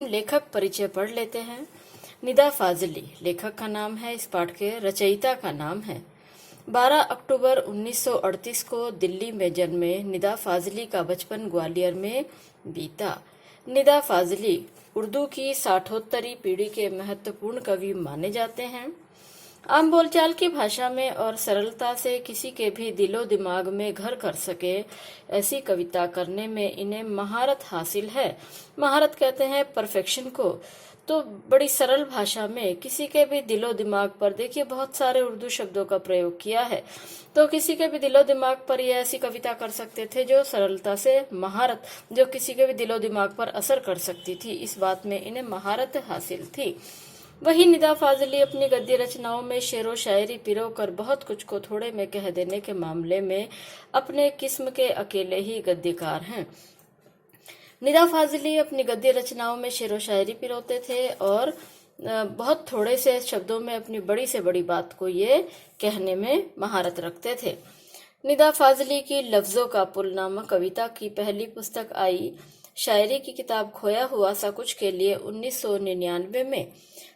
लेखक परिचय पढ़ लेते हैं। निदा फाजली लेखक का नाम है, इस पाठ के रचयिता का नाम है। 12 अक्टूबर 1938 को दिल्ली में जन्मे निदा फाजली का बचपन ग्वालियर में बीता। निदा फाजली उर्दू की साठोत्तरी पीढ़ी के महत्वपूर्ण कवि माने जाते हैं। आम बोलचाल की भाषा में और सरलता से किसी के भी दिलो दिमाग में घर कर सके ऐसी कविता करने में इन्हें महारत हासिल है। महारत कहते हैं परफेक्शन को। तो बड़ी सरल भाषा में किसी के भी दिलो दिमाग पर, देखिए बहुत सारे उर्दू शब्दों का प्रयोग किया है, तो किसी के भी दिलो दिमाग पर ये ऐसी कविता कर सकते थे जो सरलता से, महारत जो किसी के भी दिलो दिमाग पर असर कर सकती थी, इस बात में इन्हें महारत हासिल थी। वही निदा फाजली अपनी गद्य रचनाओं में शेरो शायरी पिरो कर बहुत कुछ को थोड़े में कह देने के मामले में अपने किस्म के अकेले ही गद्यकार हैं। निदा फाजली अपनी गद्य रचनाओं में शेरो शायरी पिरोते थे और बहुत थोड़े से शब्दों में अपनी बड़ी से बड़ी बात को ये कहने में महारत रखते थे। निदा फाजली की लफ्जों का पुल नामक कविता की पहली पुस्तक आई। शायरी की किताब खोया हुआ सा कुछ के लिए 1999 में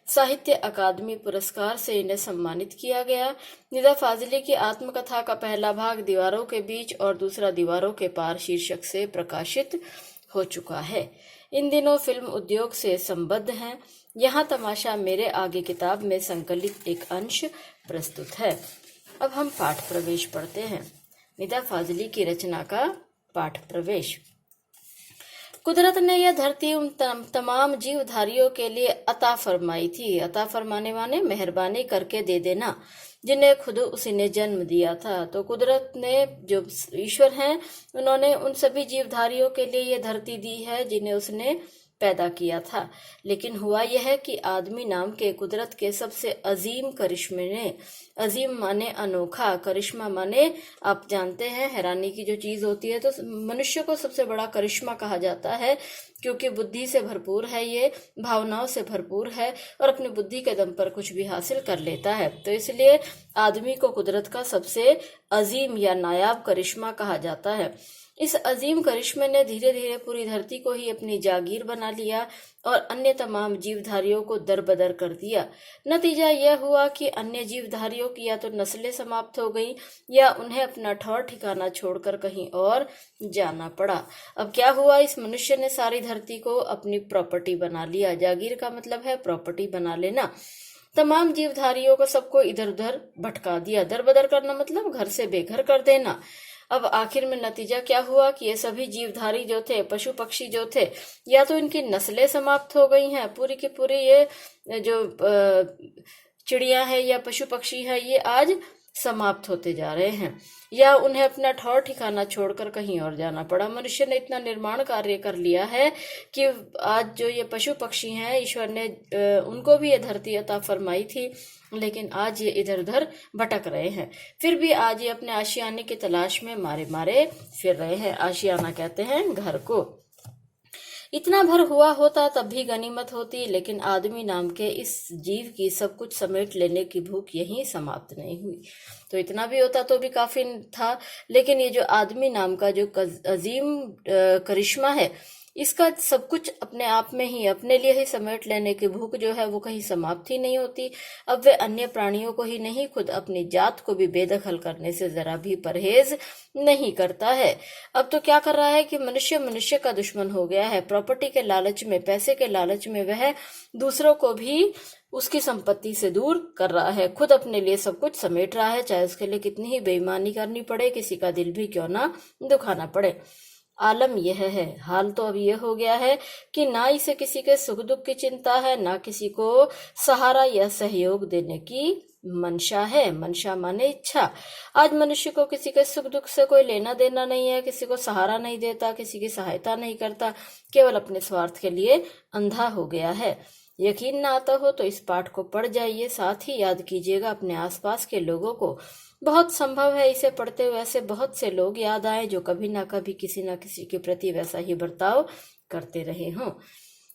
साहित्य अकादमी पुरस्कार से इन्हें सम्मानित किया गया। निदा फाजली की आत्मकथा का पहला भाग दीवारों के बीच और दूसरा दीवारों के पार शीर्षक से प्रकाशित हो चुका है। इन दिनों फिल्म उद्योग से संबद्ध हैं। यहाँ तमाशा मेरे आगे किताब में संकलित एक अंश प्रस्तुत है। अब हम पाठ प्रवेश पढ़ते हैं। निदा फाजली की रचना का पाठ प्रवेश। कुदरत ने यह धरती उन तमाम जीवधारियों के लिए अता फरमाई थी। अता फरमाने वाले मेहरबानी करके दे देना, जिन्हें खुद उसी ने जन्म दिया था। तो कुदरत ने, जो ईश्वर हैं, उन्होंने उन सभी जीवधारियों के लिए यह धरती दी है जिन्हें उसने पैदा किया था। लेकिन हुआ यह है कि आदमी नाम के कुदरत के सबसे अजीम करिश्मे ने, अजीम माने अनोखा, करिश्मा माने आप जानते हैं हैरानी की जो चीज होती है, तो मनुष्य को सबसे बड़ा करिश्मा कहा जाता है क्योंकि बुद्धि से भरपूर है, ये भावनाओं से भरपूर है और अपनी बुद्धि के दम पर कुछ भी हासिल कर लेता है। तो इसलिए आदमी को कुदरत का सबसे अजीम या नायाब करिश्मा कहा जाता है। इस अजीम करिश्मे ने धीरे धीरे पूरी धरती को ही अपनी जागीर बना लिया और अन्य तमाम जीवधारियों को दरबदर कर दिया। नतीजा यह हुआ कि अन्य जीवधारियों की या तो नस्लें समाप्त हो गईं या उन्हें अपना ठौर ठिकाना छोड़कर कहीं और जाना पड़ा। अब क्या हुआ, इस मनुष्य ने सारी धरती को अपनी प्रॉपर्टी बना लिया। जागीर का मतलब है प्रॉपर्टी बना लेना। तमाम जीवधारियों को सबको इधर उधर भटका दिया। दरबदर करना मतलब घर से बेघर कर देना। अब आखिर में नतीजा क्या हुआ कि ये सभी जीवधारी जो थे, पशु पक्षी जो थे, या तो इनकी नस्लें समाप्त हो गई हैं, पूरी की पूरी ये जो चिड़िया है या पशु पक्षी है ये आज समाप्त होते जा रहे हैं, या उन्हें अपना ठौर ठिकाना छोड़कर कहीं और जाना पड़ा। मनुष्य ने इतना निर्माण कार्य कर लिया है कि आज जो ये पशु पक्षी हैं, ईश्वर ने उनको भी ये धरती अता फरमाई थी, लेकिन आज ये इधर उधर भटक रहे हैं। फिर भी आज ये अपने आशियाने की तलाश में मारे मारे फिर रहे हैं। आशियाना कहते हैं घर को। इतना भर हुआ होता तब भी गनीमत होती, लेकिन आदमी नाम के इस जीव की सब कुछ समेट लेने की भूख यहीं समाप्त नहीं हुई। तो इतना भी होता तो भी काफी था, लेकिन ये जो आदमी नाम का जो अजीम करिश्मा है, इसका सब कुछ अपने आप में ही, अपने लिए ही समेट लेने की भूख जो है वो कहीं समाप्त ही नहीं होती। अब वे अन्य प्राणियों को ही नहीं, खुद अपनी जात को भी बेदखल करने से जरा भी परहेज नहीं करता है। अब तो क्या कर रहा है कि मनुष्य मनुष्य का दुश्मन हो गया है। प्रॉपर्टी के लालच में, पैसे के लालच में वह दूसरों को भी उसकी संपत्ति से दूर कर रहा है। खुद अपने लिए सब कुछ समेट रहा है, चाहे उसके लिए कितनी ही बेईमानी करनी पड़े, किसी का दिल भी क्यों ना दुखाना पड़े। आलम यह है, हाल तो अब यह हो गया है कि ना इसे किसी के सुख दुख की चिंता है, ना किसी को सहारा या सहयोग देने की मंशा है। मंशा माने इच्छा। आज मनुष्य को किसी के सुख दुख से कोई लेना देना नहीं है, किसी को सहारा नहीं देता, किसी की सहायता नहीं करता, केवल अपने स्वार्थ के लिए अंधा हो गया है। यकीन ना आता हो तो इस पाठ को पढ़ जाइए, साथ ही याद कीजिएगा अपने आसपास के लोगों को। बहुत संभव है इसे पढ़ते हुए ऐसे बहुत से लोग याद आए जो कभी ना कभी किसी न किसी के प्रति वैसा ही बर्ताव करते रहे हों।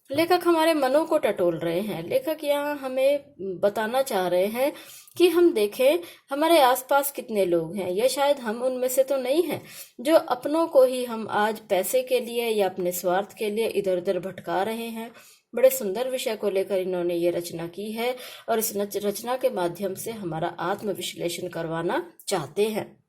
लेखक हमारे मनों को टटोल रहे हैं। लेखक यहाँ हमें बताना चाह रहे हैं कि हम देखें हमारे आसपास कितने लोग हैं। यह शायद हम उनमें से तो नहीं हैं जो अपनों को ही हम आज पैसे के लिए या अपने स्वार्थ के लिए इधर उधर भटका रहे हैं। बड़े सुंदर विषय को लेकर इन्होंने ये रचना की है और इस रचना के माध्यम से हमारा आत्म विश्लेषण करवाना चाहते हैं।